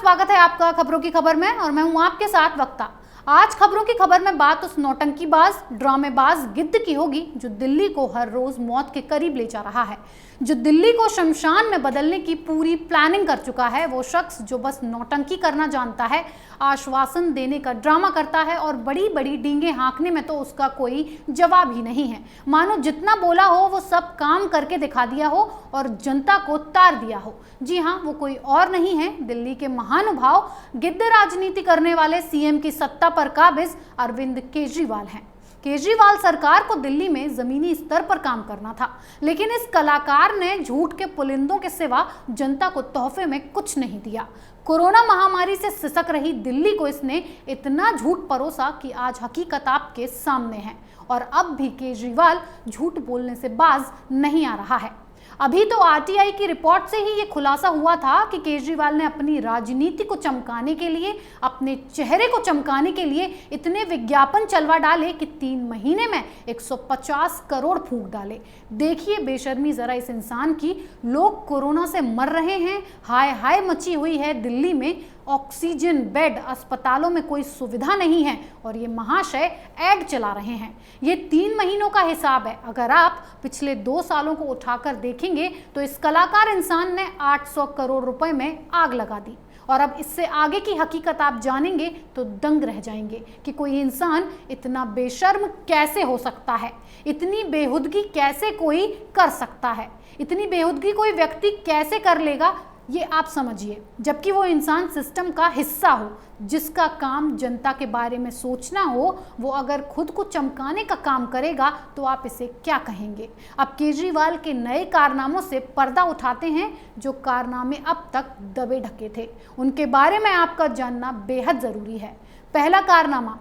स्वागत है आपका खबरों की खबर में और मैं हूं आपके साथ वक्ता। आज खबरों की खबर में बात उस नौटंकीबाज ड्रामेबाज गिद्ध की होगी जो दिल्ली को हर रोज मौत के करीब ले जा रहा है, जो दिल्ली को शमशान में बदलने की पूरी प्लानिंग कर चुका है। वो शख्स जो बस नौटंकी करना जानता है, आश्वासन देने का ड्रामा करता है और बड़ी बड़ी डींगे हाँकने में तो उसका कोई जवाब ही नहीं है। मानो जितना बोला हो वो सब काम करके दिखा दिया हो और जनता को तार दिया हो। जी हाँ, वो कोई और नहीं है, दिल्ली के महानुभाव गिद्ध राजनीति करने वाले सीएम की सत्ता पर काबिज अरविंद केजरीवाल हैं। केजरीवाल सरकार को दिल्ली में जमीनी स्तर पर काम करना था, लेकिन इस कलाकार ने झूठ के पुलिंदों के सिवा जनता को तोहफे में कुछ नहीं दिया। कोरोना महामारी से सिसक रही दिल्ली को इसने इतना झूठ परोसा कि आज हकीकत आपके सामने है और अब भी केजरीवाल झूठ बोलने से बाज नहीं आ रहा है। अभी तो आरटीआई की रिपोर्ट से ही ये खुलासा हुआ था कि केजरीवाल ने अपनी राजनीति को चमकाने के लिए, अपने चेहरे को चमकाने के लिए इतने विज्ञापन चलवा डाले कि 3 महीने में 150 करोड़ फूंक डाले। देखिए बेशर्मी जरा इस इंसान की। लोग कोरोना से मर रहे हैं, हाय हाय मची हुई है दिल्ली में, ऑक्सीजन बेड, अस्पतालों में कोई सुविधा नहीं है और ये महाशय ऐड चला रहे हैं। ये 3 महीनों का हिसाब है। अगर आप पिछले 2 सालों को उठाकर देखेंगे तो इस कलाकार इंसान ने 800 करोड़ रुपए में आग लगा दी। और अब इससे आगे की हकीकत आप जानेंगे तो दंग रह जाएंगे कि कोई इंसान इतना बेशर्म कैसे हो सकता है, इतनी बेहुदगी कैसे कोई कर सकता है, इतनी बेहुदगी कोई व्यक्ति कैसे कर लेगा, ये आप समझिए। जबकि वो इंसान सिस्टम का हिस्सा हो, जिसका काम जनता के बारे में सोचना हो, वो अगर खुद को चमकाने का काम करेगा तो आप इसे क्या कहेंगे। अब केजरीवाल के नए कारनामों से पर्दा उठाते हैं, जो कारनामे अब तक दबे ढके थे। उनके बारे में आपका जानना बेहद ज़रूरी है। पहला कारनामा,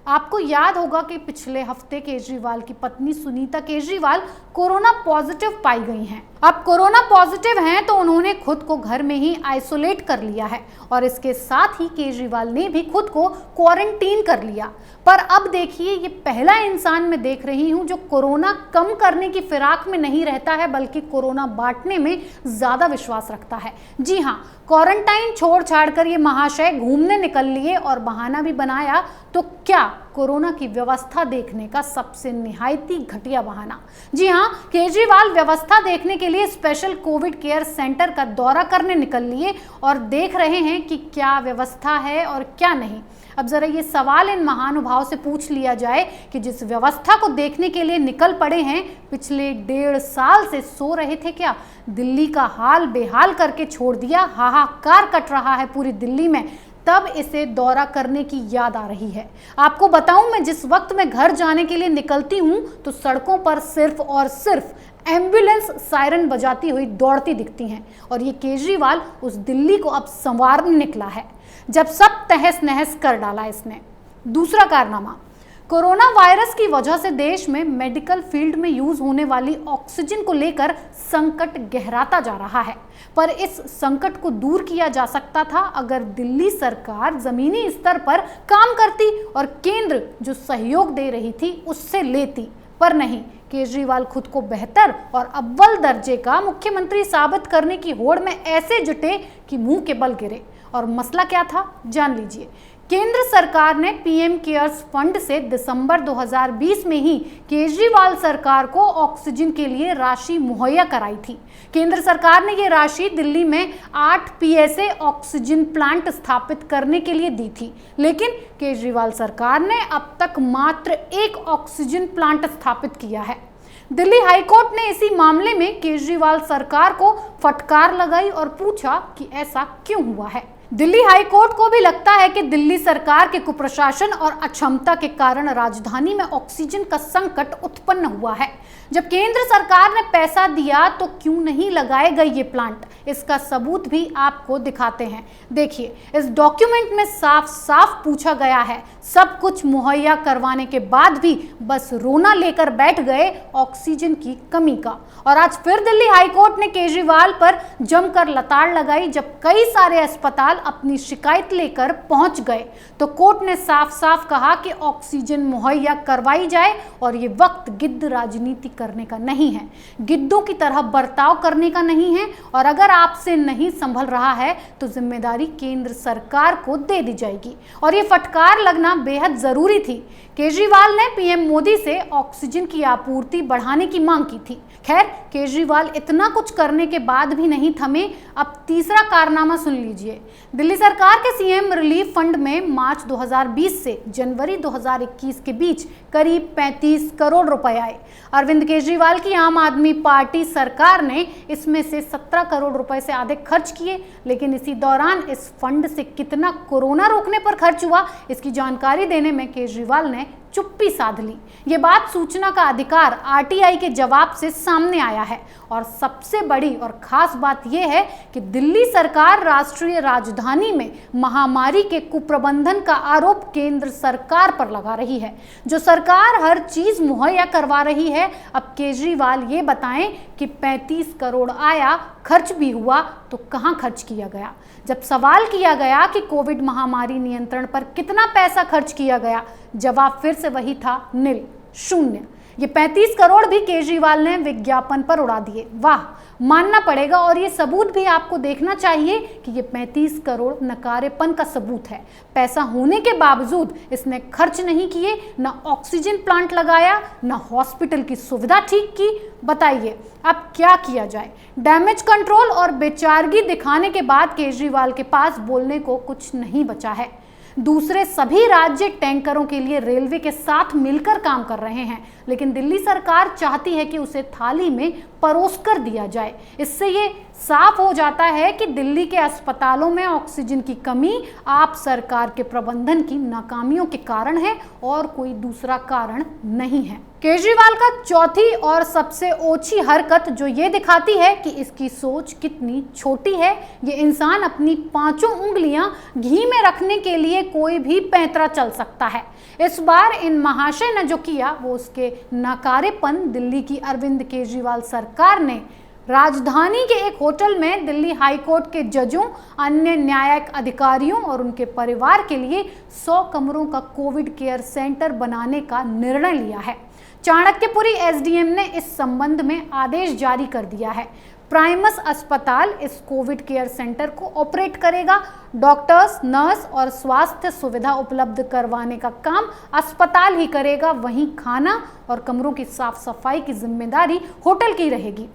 आपको याद होगा कि पिछले हफ्ते केजरीवाल की पत्नी सुनीता केजरीवाल कोरोना पॉजिटिव पाई गई हैं। अब कोरोना पॉजिटिव हैं तो उन्होंने खुद को घर में ही आइसोलेट कर लिया है और इसके साथ ही केजरीवाल ने भी खुद को क्वारंटीन कर लिया। पर अब देखिए, ये पहला इंसान मैं देख रही हूँ जो कोरोना कम करने की फिराक में नहीं रहता है, बल्कि कोरोना बांटने में ज़्यादा विश्वास रखता है। जी हाँ, क्वारंटाइन छोड़ छाड़ कर ये महाशय घूमने निकल लिए और बहाना भी बनाया तो क्या, कोरोना की व्यवस्था देखने का सबसे निहायती घटिया बहाना। जी हाँ, केजरीवाल व्यवस्था देखने के लिए स्पेशल कोविड केयर सेंटर का दौरा करने निकल लिए और देख रहे हैं कि क्या व्यवस्था है और क्या नहीं। अब जरा ये सवाल इन महानुभाव से पूछ लिया जाए कि जिस व्यवस्था को देखने के लिए निकल पड़े हैं, पिछले 1.5 साल से सो रहे थे क्या? दिल्ली का हाल बेहाल करके छोड़ दिया, हाहाकार कट रहा है पूरी दिल्ली में, तब इसे दौरा करने की याद आ रही है। आपको बताऊं, मैं जिस वक्त में घर जाने के लिए निकलती हूं तो सड़कों पर सिर्फ और सिर्फ एम्बुलेंस सायरन बजाती हुई दौड़ती दिखती हैं और ये केजरीवाल उस दिल्ली को अब संवारने निकला है जब सब तहस नहस कर डाला इसने। दूसरा कारनामा, कोरोना वायरस की वजह से देश में मेडिकल फील्ड में यूज होने वाली ऑक्सीजन को लेकर संकट गहराता जा रहा है। पर इस संकट को दूर किया जा सकता था अगर दिल्ली सरकार जमीनी स्तर पर काम करती और केंद्र जो सहयोग दे रही थी उससे लेती। पर नहीं, केजरीवाल खुद को बेहतर और अव्वल दर्जे का मुख्यमंत्री साबित करने की होड़ में ऐसे जुटे कि मुंह के बल गिरे। और मसला क्या था, जान लीजिए। केंद्र सरकार ने पीएम केयर्स फंड से दिसंबर 2020 में ही केजरीवाल सरकार को ऑक्सीजन के लिए राशि मुहैया कराई थी। केंद्र सरकार ने ये राशि दिल्ली में 8 पीएसए ऑक्सीजन प्लांट स्थापित करने के लिए दी थी, लेकिन केजरीवाल सरकार ने अब तक मात्र 1 ऑक्सीजन प्लांट स्थापित किया है। दिल्ली हाईकोर्ट ने इसी मामले में केजरीवाल सरकार को फटकार लगाई और पूछा कि ऐसा क्यों हुआ है। दिल्ली हाईकोर्ट को भी लगता है कि दिल्ली सरकार के कुप्रशासन और अक्षमता के कारण राजधानी में ऑक्सीजन का संकट उत्पन्न हुआ है। जब केंद्र सरकार ने पैसा दिया तो क्यों नहीं लगाए गए ये प्लांट, इसका सबूत भी आपको दिखाते हैं। देखिए, इस डॉक्यूमेंट में साफ साफ पूछा गया है। सब कुछ मुहैया करवाने के बाद भी बस रोना लेकर बैठ गए ऑक्सीजन की कमी का। और आज फिर दिल्ली हाईकोर्ट ने केजरीवाल पर जमकर लताड़ लगाई। जब कई सारे अस्पताल अपनी शिकायत लेकर पहुंच गए तो कोर्ट ने साफ साफ कहा कि ऑक्सीजन मुहैया करवाई जाए और ये वक्त गिद्ध राजनीति करने का नहीं है, गिद्धों की तरह बर्ताव करने का नहीं है, और अगर आपसे नहीं संभल रहा है तो जिम्मेदारी केंद्र सरकार को दे दी जाएगी। और ये फटकार लगना बेहद जरूरी थी। केजरीवाल ने पीएम मोदी से ऑक्सीजन की आपूर्ति बढ़ाने की मांग की थी। खैर, केजरीवाल इतना कुछ करने के बाद भी नहीं थमे। अब तीसरा कारनामा सुन लीजिए। दिल्ली सरकार के सीएम रिलीफ फंड में मार्च 2020 से जनवरी 2021 के बीच करीब 35 करोड़ रुपए आए। अरविंद केजरीवाल की आम आदमी पार्टी सरकार ने इसमें से 17 करोड़ रुपए से अधिक खर्च किए। लेकिन इसी दौरान इस फंड से कितना कोरोना रोकने पर खर्च हुआ, इसकी जानकारी देने में केजरीवाल ने चुप्पी साध ली। ये बात सूचना का अधिकार आरटीआई के जवाब से सामने आया है। और सबसे बड़ी और खास बात यह है कि दिल्ली सरकार राष्ट्रीय राजधानी में महामारी के कुप्रबंधन का आरोप केंद्र सरकार पर लगा रही है। जो सरकार हर चीज मुहैया करवा रही है, अब केजरीवाल ये बताएं कि 35 करोड़ आया, खर्च भी हुआ तो कहां खर्च किया गया। जब सवाल किया गया कि कोविड महामारी नियंत्रण पर कितना पैसा खर्च किया गया, जवाब फिर से वही था, निल, शून्य। ये 35 करोड़ भी केजरीवाल ने विज्ञापन पर उड़ा दिए। वाह, मानना पड़ेगा। और ये सबूत भी आपको देखना चाहिए कि ये 35 करोड़ नकारेपन का सबूत है। पैसा होने के बावजूद इसने खर्च नहीं किए, न ऑक्सीजन प्लांट लगाया, न हॉस्पिटल की सुविधा ठीक की। बताइए अब क्या किया जाए। डैमेज कंट्रोल और बेचारगी दिखाने के बाद केजरीवाल के पास बोलने को कुछ नहीं बचा है। दूसरे सभी राज्य टैंकरों के लिए रेलवे के साथ मिलकर काम कर रहे हैं, लेकिन दिल्ली सरकार चाहती है कि उसे थाली में परोसकर दिया जाए। इससे ये साफ हो जाता है कि दिल्ली के अस्पतालों में ऑक्सीजन की कमी आप सरकार के प्रबंधन की नाकामियों के कारण है और कोई दूसरा कारण नहीं है। केजरीवाल का चौथी और सबसे ओछी हरकत जो ये दिखाती है कि इसकी सोच कितनी छोटी है। ये इंसान अपनी 5 उंगलियां घी में रखने के लिए कोई भी पैंतरा चल सकता है। इस बार इन महाशय ने जो किया वो उसके नकारेपन दिल्ली की अरविंद केजरीवाल सरकार ने राजधानी के एक होटल में दिल्ली हाईकोर्ट के जजों, अन्य न्यायिक अधिकारियों और उनके परिवार के लिए 100 कमरों का कोविड केयर सेंटर बनाने का निर्णय लिया है। चाणक्यपुरी एसडीएम ने इस संबंध में आदेश जारी कर दिया है। प्राइमस अस्पताल इस कोविड केयर सेंटर को ऑपरेट करेगा। डॉक्टर्स, नर्स और स्वास्थ्य सुविधा उपलब्ध करवाने का काम अस्पताल ही करेगा। वहीं खाना और कमरों की साफ सफाई की जिम्मेदारी होटल की रहेगी।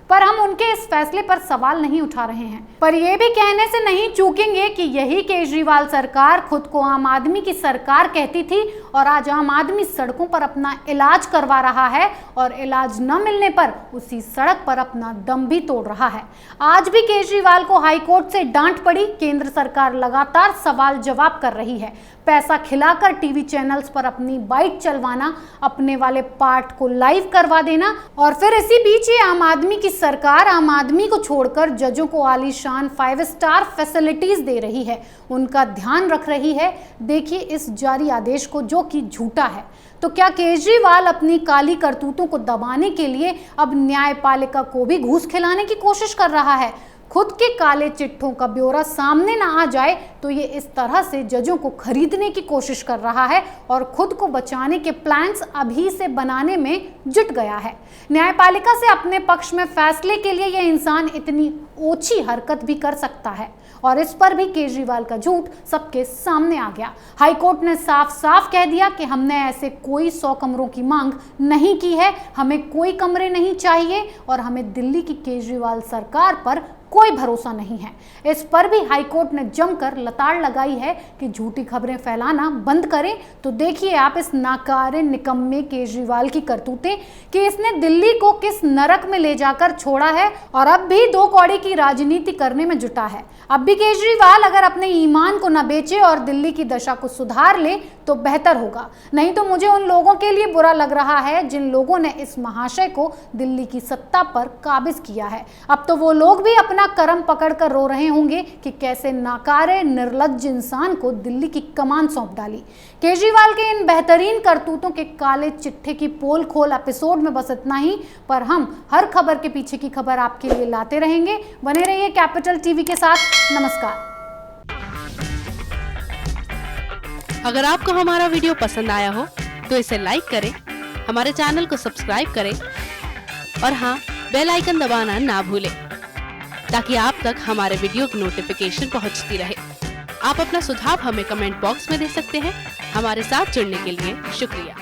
पर हम उनके इस फैसले पर सवाल नहीं उठा रहे हैं। पर यह भी कहने से नहीं चूकेंगे कि यही केजरीवाल सरकार खुद को आम आदमी की सरकार कहती थी और आज आम आदमी सड़कों पर अपना इलाज करवा रहा है और इलाज न मिलने पर उसी सड़क पर अपना दम भी तोड़ रहा है। आज भी केजरीवाल को हाईकोर्ट से डांट पड़ी। केंद्र सरकार लगातार सवाल जवाब कर रही है। पैसा खिलाकर टीवी चैनल्स पर अपनी बाइट चलवाना, अपने वाले पार्ट को लाइव करवा देना, और फिर इसी बीच ये आम आदमी की सरकार आम आदमी को छोड़कर जजों को आलीशान 5 स्टार फैसिलिटीज दे रही है, उनका ध्यान रख रही है। देखिए इस जारी आदेश को जो कि झूठा है। तो क्या केजरीवाल अपनी काली करतूतों को दबाने के लिए अब न्यायपालिका को भी घूस खिलाने की कोशिश कर रहा है? खुद के काले चिट्ठों का ब्यौरा सामने ना आ जाए तो ये इस तरह से जजों को खरीदने की कोशिश कर रहा है और खुद को बचाने के प्लान्स अभी से बनाने में जुट गया है। न्यायपालिका से अपने पक्ष में फैसले के लिए यह इंसान इतनी ओछी हरकत भी कर सकता है और इस पर भी केजरीवाल का झूठ सबके सामने आ गया। हाईकोर्ट ने साफ साफ कह दिया कि हमने ऐसे कोई 100 कमरों की मांग नहीं की है, हमें कोई कमरे नहीं चाहिए और हमें दिल्ली की केजरीवाल सरकार पर कोई भरोसा नहीं है। इस पर भी हाईकोर्ट ने जमकर लताड़ लगाई है कि झूठी खबरें फैलाना बंद करें। तो देखिए आप इस नाकारे निकम्मे केजरीवाल की करतूतें कि इसने दिल्ली को किस नरक में ले जाकर छोड़ा है और अब भी 2 कौड़ी की राजनीति करने में जुटा है। अब भी केजरीवाल अगर अपने ईमान को न बेचे और दिल्ली की दशा को सुधार ले तो बेहतर होगा। नहीं तो मुझे उन लोगों के लिए बुरा लग रहा है जिन लोगों ने इस महाशय को दिल्ली की सत्ता पर काबिज किया है। अब तो वो लोग भी अपना करम पकड़कर रो रहे होंगे कि कैसे नाकारे निर्लज्ज इंसान को दिल्ली की कमान सौंप डाली। केजरीवाल के इन बेहतरीन करतूतों के काले चिट्ठे की पोल खोल एपिसोड में बस इतना ही, पर हम हर खबर के पीछे की खबर आपके लिए लाते रहेंगे। बने रहिए कैपिटल टीवी के साथ। नमस्कार। अगर आपको हमारा वीडियो पसंद आया हो तो इसे लाइक करें, हमारे चैनल को सब्सक्राइब करें और हाँ, बेल आइकन दबाना ना भूलें ताकि आप तक हमारे वीडियो की नोटिफिकेशन पहुंचती रहे। आप अपना सुझाव हमें कमेंट बॉक्स में दे सकते हैं। हमारे साथ जुड़ने के लिए शुक्रिया।